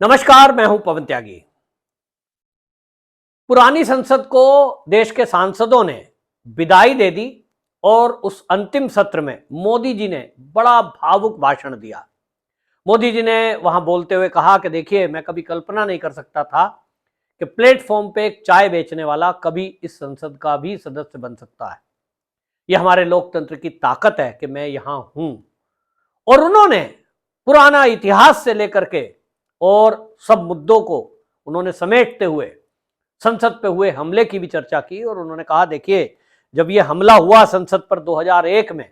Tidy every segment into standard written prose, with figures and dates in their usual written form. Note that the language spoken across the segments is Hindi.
नमस्कार, मैं हूं पवन त्यागी। पुरानी संसद को देश के सांसदों ने विदाई दे दी और उस अंतिम सत्र में मोदी जी ने बड़ा भावुक भाषण दिया। मोदी जी ने वहां बोलते हुए कहा कि देखिए, मैं कभी कल्पना नहीं कर सकता था कि प्लेटफॉर्म पे एक चाय बेचने वाला कभी इस संसद का भी सदस्य बन सकता है। यह हमारे लोकतंत्र की ताकत है कि मैं यहां हूं। और उन्होंने पुराना इतिहास से लेकर के और सब मुद्दों को उन्होंने समेटते हुए संसद पे हुए हमले की भी चर्चा की। और उन्होंने कहा, देखिए, जब ये हमला हुआ संसद पर 2001 में,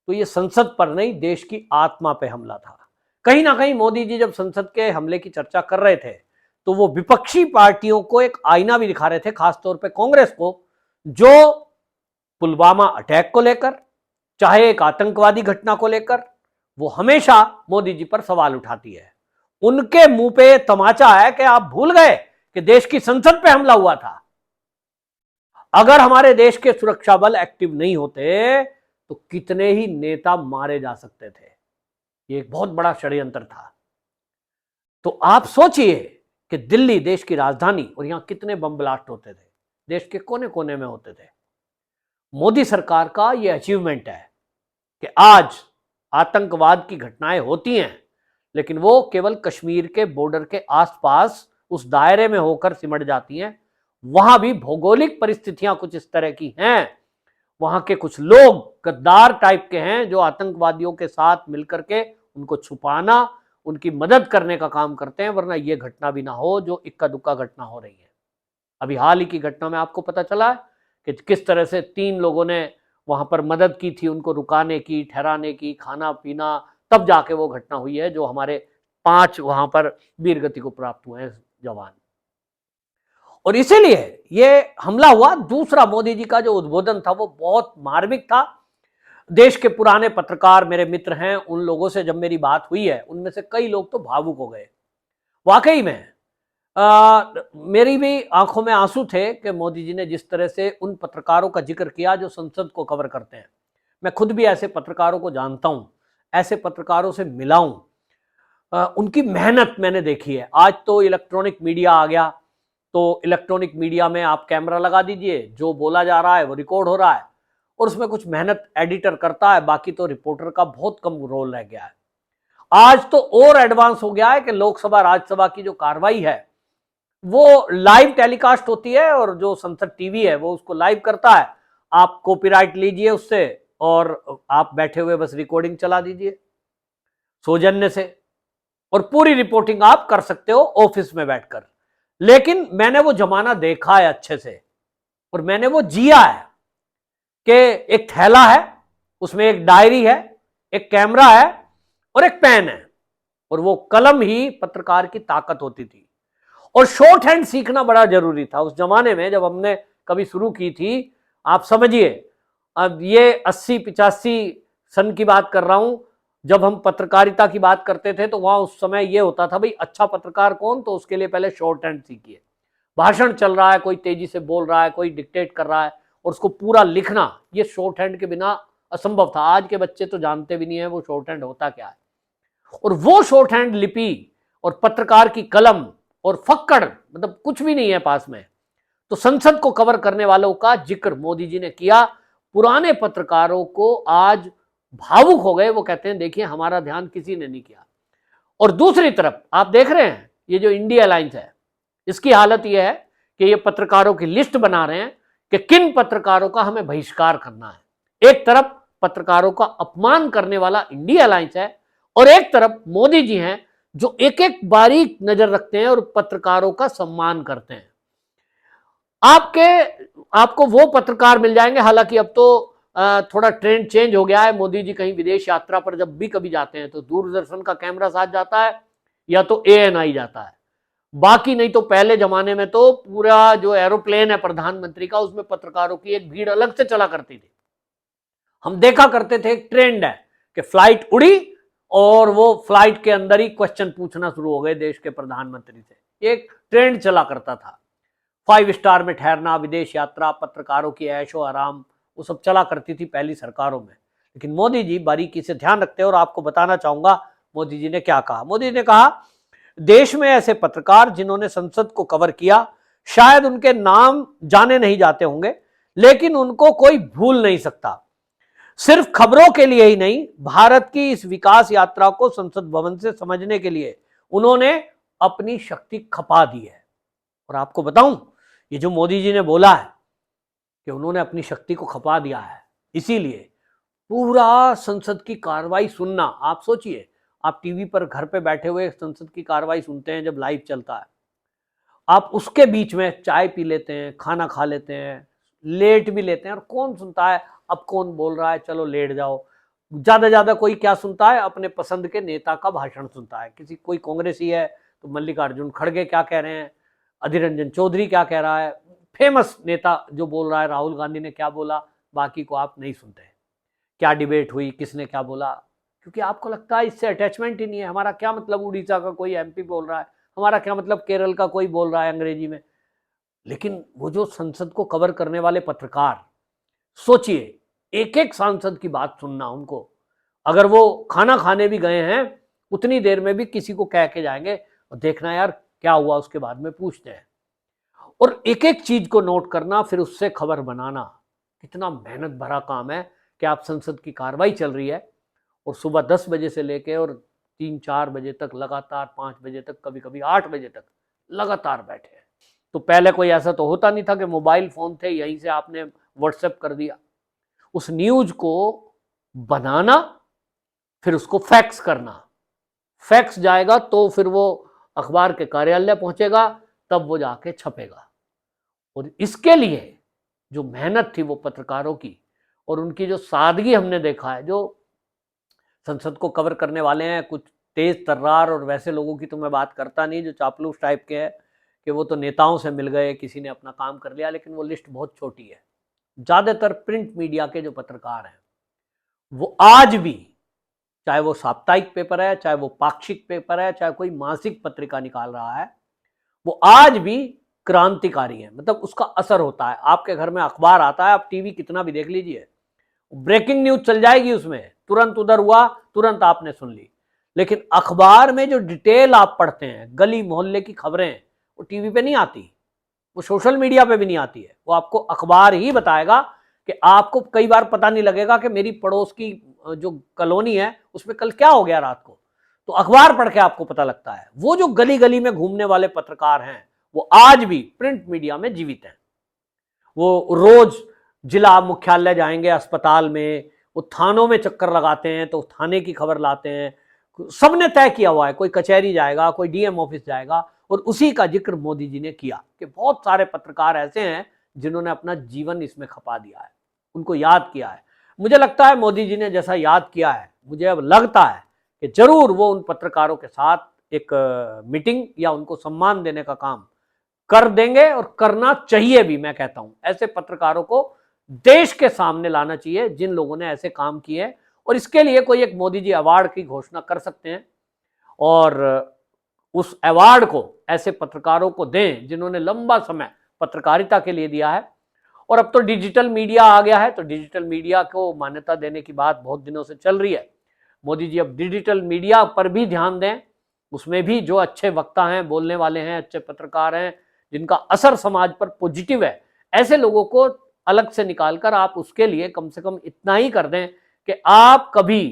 तो ये संसद पर नहीं, देश की आत्मा पे हमला था। कहीं ना कहीं मोदी जी जब संसद के हमले की चर्चा कर रहे थे तो वो विपक्षी पार्टियों को एक आईना भी दिखा रहे थे, खासतौर पे कांग्रेस को, जो पुलवामा अटैक को लेकर, चाहे एक आतंकवादी घटना को लेकर, वो हमेशा मोदी जी पर सवाल उठाती है। उनके मुंह पे तमाचा है कि आप भूल गए कि देश की संसद पे हमला हुआ था। अगर हमारे देश के सुरक्षा बल एक्टिव नहीं होते तो कितने ही नेता मारे जा सकते थे। ये एक बहुत बड़ा षड्यंत्र था। तो आप सोचिए कि दिल्ली देश की राजधानी, और यहां कितने बम ब्लास्ट होते थे, देश के कोने कोने में होते थे। मोदी सरकार का यह अचीवमेंट है कि आज आतंकवाद की घटनाएं होती हैं, लेकिन वो केवल कश्मीर के बॉर्डर के आसपास उस दायरे में होकर सिमट जाती हैं। वहां भी भौगोलिक परिस्थितियां कुछ इस तरह की हैं, वहां के कुछ लोग गद्दार टाइप के हैं जो आतंकवादियों के साथ मिलकर के उनको छुपाना, उनकी मदद करने का काम करते हैं, वरना यह घटना भी ना हो जो इक्का दुक्का घटना हो रही है। अभी हाल ही की घटना में आपको पता चला है कि किस तरह से 3 लोगों ने वहां पर मदद की थी, उनको रुकाने की, ठहराने की, खाना पीना, तब जाके वो घटना हुई है जो हमारे 5 वहां पर वीरगति को प्राप्त हुए हैं जवान। और इसीलिए ये हमला हुआ। दूसरा, मोदी जी का जो उद्बोधन था वो बहुत मार्मिक था। देश के पुराने पत्रकार मेरे मित्र हैं, उन लोगों से जब मेरी बात हुई है, उनमें से कई लोग तो भावुक हो गए। वाकई में मेरी भी आंखों में आंसू थे कि मोदी जी ने जिस तरह से उन पत्रकारों का जिक्र किया जो संसद को कवर करते हैं। मैं खुद भी ऐसे पत्रकारों को जानता हूं, ऐसे पत्रकारों से मिला हूं। उनकी मेहनत मैंने देखी है। आज तो इलेक्ट्रॉनिक मीडिया आ गया, तो इलेक्ट्रॉनिक मीडिया में आप कैमरा लगा दीजिए, जो बोला जा रहा है वो रिकॉर्ड हो रहा है, और उसमें कुछ मेहनत एडिटर करता है, बाकी तो रिपोर्टर का बहुत कम रोल रह गया है। आज तो और एडवांस हो गया है कि लोकसभा राज्यसभा की जो कार्रवाई है वो लाइव टेलीकास्ट होती है, और जो संसद टीवी है वो उसको लाइव करता है। आप कॉपीराइट लीजिए उससे और आप बैठे हुए बस रिकॉर्डिंग चला दीजिए सौजन्य से, और पूरी रिपोर्टिंग आप कर सकते हो ऑफिस में बैठकर। लेकिन मैंने वो जमाना देखा है अच्छे से, और मैंने वो जिया है कि एक थैला है, उसमें एक डायरी है, एक कैमरा है और एक पेन है, और वो कलम ही पत्रकार की ताकत होती थी। और शॉर्ट हैंड सीखना बड़ा जरूरी था उस जमाने में जब हमने कभी शुरू की थी। आप समझिए, अब ये 80-85 सन की बात कर रहा हूं, जब हम पत्रकारिता की बात करते थे तो वहां उस समय ये होता था, भाई अच्छा पत्रकार कौन, तो उसके लिए पहले शॉर्ट हैंड सीखिए। भाषण चल रहा है, कोई तेजी से बोल रहा है, कोई डिक्टेट कर रहा है, और उसको पूरा लिखना, ये शॉर्ट हैंड के बिना असंभव था। आज के बच्चे तो जानते भी नहीं है वो शॉर्ट हैंड होता क्या है। और वो शॉर्ट हैंड लिपि और पत्रकार की कलम और फक्कड़, मतलब कुछ भी नहीं है पास में। तो संसद को कवर करने वालों का जिक्र मोदी जी ने किया। पुराने पत्रकारों को आज भावुक हो गए, वो कहते हैं देखिए हमारा ध्यान किसी ने नहीं किया। और दूसरी तरफ आप देख रहे हैं ये जो इंडिया अलायंस है, इसकी हालत यह है कि ये पत्रकारों की लिस्ट बना रहे हैं कि किन पत्रकारों का हमें बहिष्कार करना है। एक तरफ पत्रकारों का अपमान करने वाला इंडिया अलायंस है, और एक तरफ मोदी जी हैं जो एक एक बारीक नजर रखते हैं और पत्रकारों का सम्मान करते हैं। आपको वो पत्रकार मिल जाएंगे, हालांकि अब तो थोड़ा ट्रेंड चेंज हो गया है। मोदी जी कहीं विदेश यात्रा पर जब भी कभी जाते हैं तो दूरदर्शन का कैमरा साथ जाता है या तो ANI जाता है, बाकी नहीं तो पहले जमाने में तो पूरा जो एरोप्लेन है प्रधानमंत्री का, उसमें पत्रकारों की एक भीड़ अलग से चला करती थी। हम देखा करते थे, एक ट्रेंड है कि फ्लाइट उड़ी और वो फ्लाइट के अंदर ही क्वेश्चन पूछना शुरू हो गए देश के प्रधानमंत्री से। एक ट्रेंड चला करता था। 5 स्टार में ठहरना, विदेश यात्रा, पत्रकारों की ऐशो आराम, वो सब चला करती थी पहली सरकारों में। लेकिन मोदी जी बारीकी से ध्यान रखते हैं, और आपको बताना चाहूंगा मोदी जी ने क्या कहा। मोदी जी ने कहा देश में ऐसे पत्रकार जिन्होंने संसद को कवर किया, शायद उनके नाम जाने नहीं जाते होंगे, लेकिन उनको कोई भूल नहीं सकता। सिर्फ खबरों के लिए ही नहीं, भारत की इस विकास यात्रा को संसद भवन से समझने के लिए उन्होंने अपनी शक्ति खपा दी है। और आपको बताऊं, ये जो मोदी जी ने बोला है कि उन्होंने अपनी शक्ति को खपा दिया है, इसीलिए पूरा संसद की कार्रवाई सुनना, आप सोचिए, आप टीवी पर घर पे बैठे हुए संसद की कार्रवाई सुनते हैं जब लाइव चलता है, आप उसके बीच में चाय पी लेते हैं, खाना खा लेते हैं, लेट भी लेते हैं, और कौन सुनता है अब कौन बोल रहा है, चलो लेट जाओ। ज्यादा कोई क्या सुनता है, अपने पसंद के नेता का भाषण सुनता है। किसी कोई कांग्रेसी है तो मल्लिकार्जुन खड़गे क्या कह रहे हैं, अधीर रंजन चौधरी क्या कह रहा है, फेमस नेता जो बोल रहा है, राहुल गांधी ने क्या बोला, बाकी को आप नहीं सुनते। क्या डिबेट हुई, किसने क्या बोला, क्योंकि आपको लगता है इससे अटैचमेंट ही नहीं है। हमारा क्या मतलब उड़ीसा का कोई एमपी बोल रहा है, हमारा क्या मतलब केरल का कोई बोल रहा है अंग्रेजी में। लेकिन वो जो संसद को कवर करने वाले पत्रकार, सोचिए, एक एक सांसद की बात सुनना उनको, अगर वो खाना खाने भी गए हैं उतनी देर में भी किसी को कह के जाएंगे और देखना यार क्या हुआ, उसके बाद में पूछते हैं। और एक एक चीज को नोट करना, फिर उससे खबर बनाना, कितना मेहनत भरा काम है कि आप संसद की कार्रवाई चल रही है और सुबह 10 बजे से लेके और 3-4 बजे तक लगातार, 5 बजे तक, कभी कभी 8 बजे तक लगातार बैठे हैं। तो पहले कोई ऐसा तो होता नहीं था कि मोबाइल फोन थे, यहीं से आपने व्हाट्सएप कर दिया। उस न्यूज को बनाना, फिर उसको फैक्स करना, फैक्स जाएगा तो फिर वो अखबार के कार्यालय पहुंचेगा, तब वो जाके छपेगा। और इसके लिए जो मेहनत थी वो पत्रकारों की, और उनकी जो सादगी हमने देखा है, जो संसद को कवर करने वाले हैं, कुछ तेज तर्रार और वैसे लोगों की तो मैं बात करता नहीं, जो चापलूस टाइप के हैं कि वो तो नेताओं से मिल गए, किसी ने अपना काम कर लिया, लेकिन वो लिस्ट बहुत छोटी है। ज्यादातर प्रिंट मीडिया के जो पत्रकार हैं वो आज भी, चाहे वो साप्ताहिक पेपर है, चाहे वो पाक्षिक पेपर है, चाहे कोई मासिक पत्रिका निकाल रहा है, वो आज भी क्रांतिकारी है। मतलब उसका असर होता है। आपके घर में अखबार आता है, आप टीवी कितना भी देख लीजिए, ब्रेकिंग न्यूज चल जाएगी उसमें, तुरंत उधर हुआ, तुरंत आपने सुन ली। लेकिन अखबार में जो डिटेल आप पढ़ते हैं, गली मोहल्ले की खबरें, वो टीवी पे नहीं आती, वो सोशल मीडिया पे भी नहीं आती है। वो आपको अखबार ही बताएगा कि आपको कई बार पता नहीं लगेगा कि मेरी पड़ोस की जो कॉलोनी है उसमें कल क्या हो गया रात को, तो अखबार पढ़ के आपको पता लगता है। वो जो गली गली में घूमने वाले पत्रकार हैं वो आज भी प्रिंट मीडिया में जीवित हैं। वो रोज जिला मुख्यालय जाएंगे, अस्पताल में, वो थानों में चक्कर लगाते हैं तो थाने की खबर लाते हैं। सबने तय किया हुआ है, कोई कचहरी जाएगा, कोई डीएम ऑफिस जाएगा, और उसी का जिक्र मोदी जी ने किया कि बहुत सारे पत्रकार ऐसे हैं जिन्होंने अपना जीवन इसमें खपा दिया है, उनको याद किया है। मुझे लगता है मोदी जी ने जैसा याद किया है, मुझे अब लगता है कि जरूर वो उन पत्रकारों के साथ एक मीटिंग या उनको सम्मान देने का काम कर देंगे, और करना चाहिए भी। मैं कहता हूं ऐसे पत्रकारों को देश के सामने लाना चाहिए जिन लोगों ने ऐसे काम किए, और इसके लिए कोई एक मोदी जी अवार्ड की घोषणा कर सकते हैं, और उस अवार्ड को ऐसे पत्रकारों को दें जिन्होंने लंबा समय पत्रकारिता के लिए दिया है। और अब तो डिजिटल मीडिया आ गया है, तो डिजिटल मीडिया को मान्यता देने की बात बहुत दिनों से चल रही है। मोदी जी अब डिजिटल मीडिया पर भी ध्यान दें, उसमें भी जो अच्छे वक्ता हैं, बोलने वाले हैं, अच्छे पत्रकार हैं, जिनका असर समाज पर पॉजिटिव है, ऐसे लोगों को अलग से निकालकर आप उसके लिए कम से कम इतना ही कर दें कि आप कभी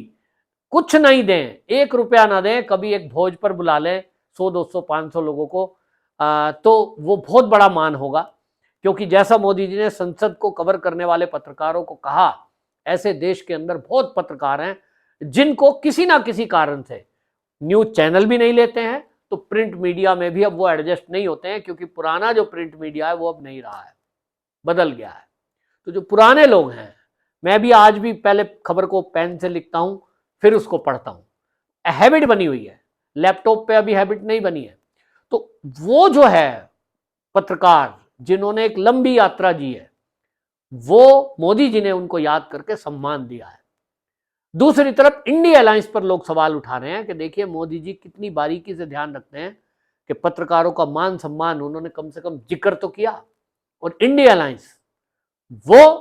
कुछ नहीं दें, 1 रुपया ना दें, कभी एक भोज पर बुला लें 100, 200, 500 लोगों को, तो वो बहुत बड़ा मान होगा। क्योंकि जैसा मोदी जी ने संसद को कवर करने वाले पत्रकारों को कहा, ऐसे देश के अंदर बहुत पत्रकार हैं जिनको किसी ना किसी कारण से न्यूज चैनल भी नहीं लेते हैं, तो प्रिंट मीडिया में भी अब वो एडजस्ट नहीं होते हैं, क्योंकि पुराना जो प्रिंट मीडिया है वो अब नहीं रहा है, बदल गया है। तो जो पुराने लोग हैं, मैं भी आज भी पहले खबर को पेन से लिखता हूं, फिर उसको पढ़ता हूं, हैबिट बनी हुई है, लैपटॉप पे अभी हैबिट नहीं बनी है। तो वो जो है पत्रकार जिन्होंने एक लंबी यात्रा जी है, वो मोदी जी ने उनको याद करके सम्मान दिया है। दूसरी तरफ इंडिया अलायंस पर लोग सवाल उठा रहे हैं कि देखिए मोदी जी कितनी बारीकी से ध्यान रखते हैं कि पत्रकारों का मान सम्मान, उन्होंने कम से कम जिक्र तो किया, और इंडिया अलायंस वो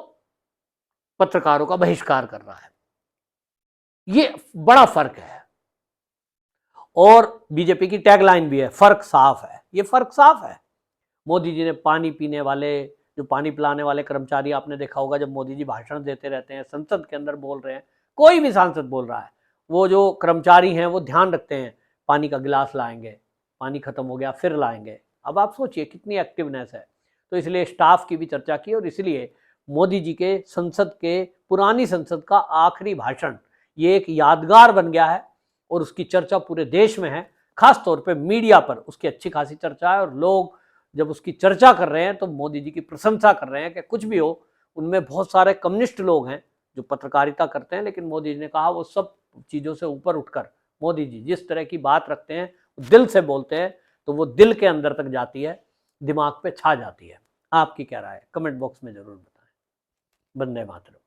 पत्रकारों का बहिष्कार कर रहा है। ये बड़ा फर्क है। और बीजेपी की टैगलाइन भी है, फर्क साफ है। ये फर्क साफ है। मोदी जी ने पानी पीने वाले, जो पानी पिलाने वाले कर्मचारी, आपने देखा होगा जब मोदी जी भाषण देते रहते हैं, संसद के अंदर बोल रहे हैं, कोई भी सांसद बोल रहा है, वो जो कर्मचारी हैं वो ध्यान रखते हैं, पानी का गिलास लाएंगे, पानी खत्म हो गया फिर लाएंगे। अब आप सोचिए कितनी एक्टिवनेस है। तो इसलिए स्टाफ की भी चर्चा की और इसलिए मोदी जी के संसद के, पुरानी संसद का आखिरी भाषण ये एक यादगार बन गया है और उसकी चर्चा पूरे देश में है। खास तौर पे मीडिया पर उसकी अच्छी खासी चर्चा है और लोग जब उसकी चर्चा कर रहे हैं तो मोदी जी की प्रशंसा कर रहे हैं कि कुछ भी हो, उनमें बहुत सारे कम्युनिस्ट लोग हैं जो पत्रकारिता करते हैं, लेकिन मोदी जी ने कहा वो सब चीज़ों से ऊपर उठकर मोदी जी जिस तरह की बात रखते हैं, दिल से बोलते हैं, तो वो दिल के अंदर तक जाती है, दिमाग पे छा जाती है। आपकी क्या राय है? कमेंट बॉक्स में जरूर बताएं। वंदे मातरम।